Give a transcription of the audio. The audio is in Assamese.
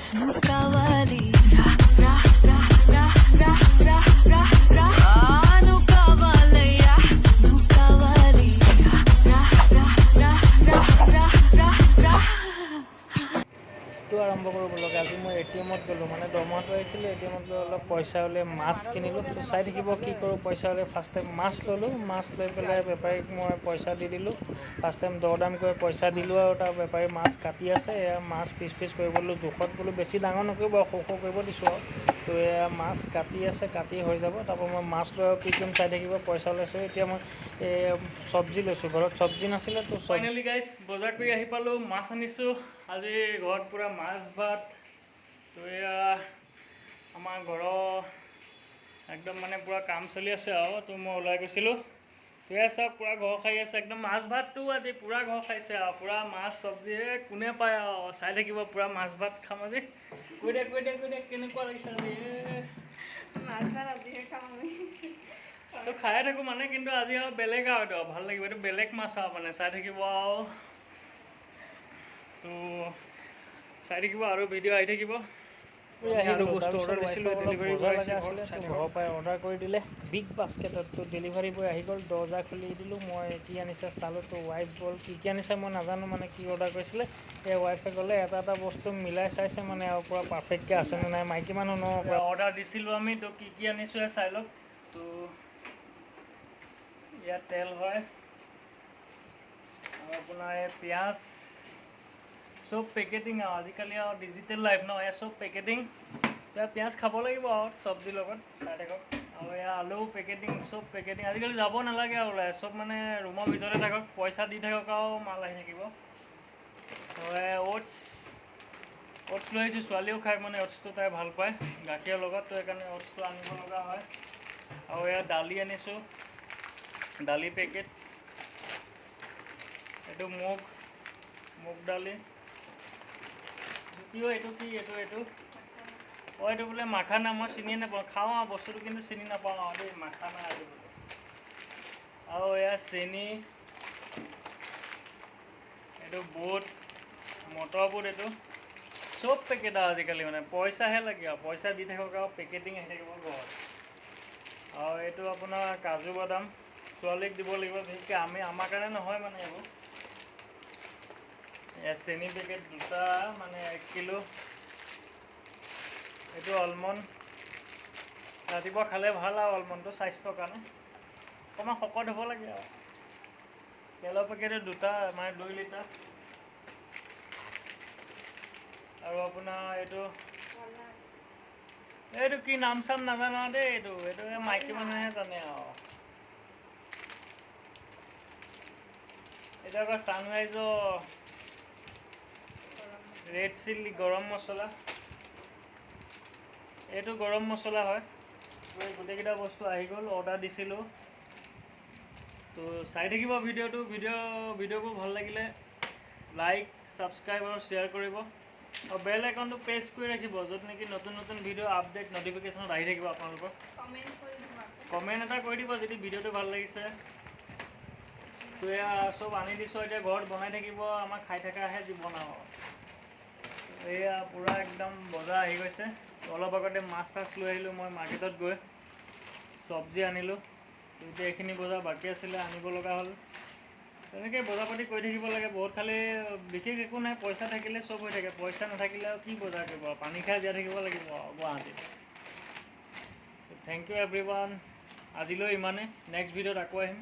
Nukawali, ra ra ra ra ra ra ra ra. Nukawali, nukawali, ra ra ra ra ra ra ra. তো আৰম্ভ কৰিব লগা আজি মই এটিএমত গ'লোঁ মানে দৰমহাটো আহিছিলে এটিএমত গৈ অলপ পইচা উলিয়াই মাছ কিনিলোঁ তো চাই থাকিব কি কৰোঁ পইচা উলিয়াই ফাৰ্ষ্ট টাইম মাছ ল'লোঁ মাছ লৈ পেলাই বেপাৰীক মই পইচা দি দিলোঁ ফাৰ্ষ্ট টাইম দৰ দাম কৰি পইচা দিলোঁ আৰু তাৰ বেপাৰী মাছ কাটি আছে এয়া মাছ পিচ পিচ কৰিব বোলো জোখত বোলো বেছি ডাঙৰ নকৰিব সৰু সৰু কৰিব দিছোঁ আৰু তো এয়া মাছ কাটি আছে কাটি হৈ যাব তাৰপৰা মই মাছ লৈ আৰু কি কৰিম চাই থাকিব পইচা ওলাইছোঁ এতিয়া মই চব্জি লৈছোঁ ঘৰত চব্জি নাছিলে তো ফাইনেলি গাইজ বজাৰ কৰি আহি পালোঁ মাছ আনিছোঁ আজি ঘৰত পূৰা মাছ ভাত তো এয়া আমাৰ ঘৰৰ একদম মানে পূৰা কাম চলি আছে আৰু তো মই ওলাই গৈছিলোঁ তো এয়া চব পূৰা ঘৰ খাই আছে একদম মাছ ভাতটো আজি পূৰা ঘৰ খাইছে আৰু পূৰা মাছ চব্জি কোনে পায় আৰু চাই থাকিব পূৰা মাছ ভাত খাম আজি কৈ দে কেনেকুৱা লাগিছে আজি মাছ ভাত আজিহে খাম আমি তো খায়ে থাকোঁ মানে কিন্তু আজি আৰু বেলেগ আৰু এইটো ভাল লাগিব এইটো বেলেগ মাছ আৰু মানে চাই থাকিব আৰু তো চাই থাকিব আৰু ভিডিঅ' আহি থাকিব আহিলোঁ বস্তু অৰ্ডাৰ দিছিলোঁ ডেলিভাৰী বয় আছিলে ঘৰৰ পৰাই অৰ্ডাৰ কৰি দিলে বিগ বাস্কেটত তো ডেলিভাৰী বয় আহি গ'ল দৰ্জা খুলি দিলোঁ মই কি আনিছে চালোঁ তো ৱাইফ গ'ল কি আনিছে মই নাজানো মানে কি অৰ্ডাৰ কৰিছিলে এই ৱাইফে গ'লে এটা এটা বস্তু মিলাই চাইছে মানে আৰু পূৰা পাৰফেক্টকৈ আছেনে নাই মাইকী মানুহ ন অৰ্ডাৰ দিছিলোঁ আমি তো কি আনিছোঁ চাই লওক তো ইয়াত তেল হয় আৰু আপোনাৰ এই পিঁয়াজ চব পেকেটিং আৰু আজিকালি আৰু ডিজিটেল লাইফ ন এয়া চব পেকেটিং এতিয়া পিঁয়াজ খাব লাগিব আৰু চব্জিৰ লগত চাই থাকক আৰু এয়া আলু পেকেটিং চব পেকেটিং আজিকালি যাব নালাগে আৰু ওলাই চব মানে ৰুমৰ ভিতৰতে থাকক পইচা দি থাকক আৰু মাল আহি থাকিব অ'টছ লৈ আহিছোঁ ছোৱালীও খায় মানে অ'টছটো তাই ভাল পায় গাখীৰৰ লগত তো সেইকাৰণে অ'টছটো আনিব লগা হয় আৰু এয়া দালি আনিছোঁ দালি পেকেট এইটো মুগ দালি এইটো কি এইটো অঁ এইটো বোলে মাখানা মই চিনি নাপাওঁ খাওঁ আৰু বস্তুটো কিন্তু চিনি নাপাওঁ আৰু দেই মাখানা এইটো বোলে আৰু এয়া চেনি এইটো বুট মটৰ বুট এইটো চব পেকেট আৰু আজিকালি মানে পইচাহে লাগে আৰু পইচা দি থাকক আৰু পেকেটিং আহি থাকিব ঘৰত আৰু এইটো আপোনাৰ কাজু বাদাম ছোৱালীক দিব লাগিব বিশেষকৈ আমাৰ কাৰণে নহয় মানে এইবোৰ এয়া চেনি পেকেট দুটা মানে 1 কিলো এইটো অলমণ্ড ৰাতিপুৱা খালে ভাল আৰু অলমণ্ডটো স্বাস্থ্যৰ কাৰণে অকণমান শকত হ'ব লাগে আৰু তেলৰ পেকেটো দুটা মানে 2 লিটাৰ আৰু আপোনাৰ এইটো কি নাম চাম নাজানো দেই এইটো মাইকী মানুহে জানে আৰু এইটো আকৌ ছানৰাইজৰ ৰেড চিলি গৰম মছলা এইটো গৰম মছলা হয় গোটেইকেইটা বস্তু আহি গ'ল অৰ্ডাৰ দিছিলোঁ তো চাই থাকিব ভিডিঅ'বোৰ ভাল লাগিলে লাইক ছাবস্ক্ৰাইব আৰু শ্বেয়াৰ কৰিব আৰু বেল আইকনটো প্ৰেছ কৰি ৰাখিব য'ত নেকি নতুন ভিডিঅ' আপডেট নটিফিকেশ্যনত আহি থাকিব আপোনালোকৰ কমেণ্ট এটা কৰি দিব যদি ভিডিঅ'টো ভাল লাগিছে তো এয়া চব আনি দিছোঁ এতিয়া ঘৰত বনাই থাকিব আমাৰ খাই থকাহে জীৱন আৰু এয়া পূৰা একদম বজাৰ আহি গৈছে অলপ আগতে মাছ লৈ আহিলোঁ মই মাৰ্কেটত গৈ চব্জি আনিলোঁ এতিয়া এইখিনি বজাৰ বাকী আছিলে আনিব লগা হ'ল তেনেকৈ বজাৰ পাতি কৰি থাকিব লাগে বহুত খালি বিশেষ একো নাই পইচা থাকিলে চব হৈ থাকে পইচা নাথাকিলে আৰু কি বজাৰ কৰিব পানী খাই জীয়াই থাকিব লাগিব গুৱাহাটীত থেংক ইউ এভৰিৱান আজিলৈ ইমানে নেক্সট ভিডিঅ'ত আকৌ আহিম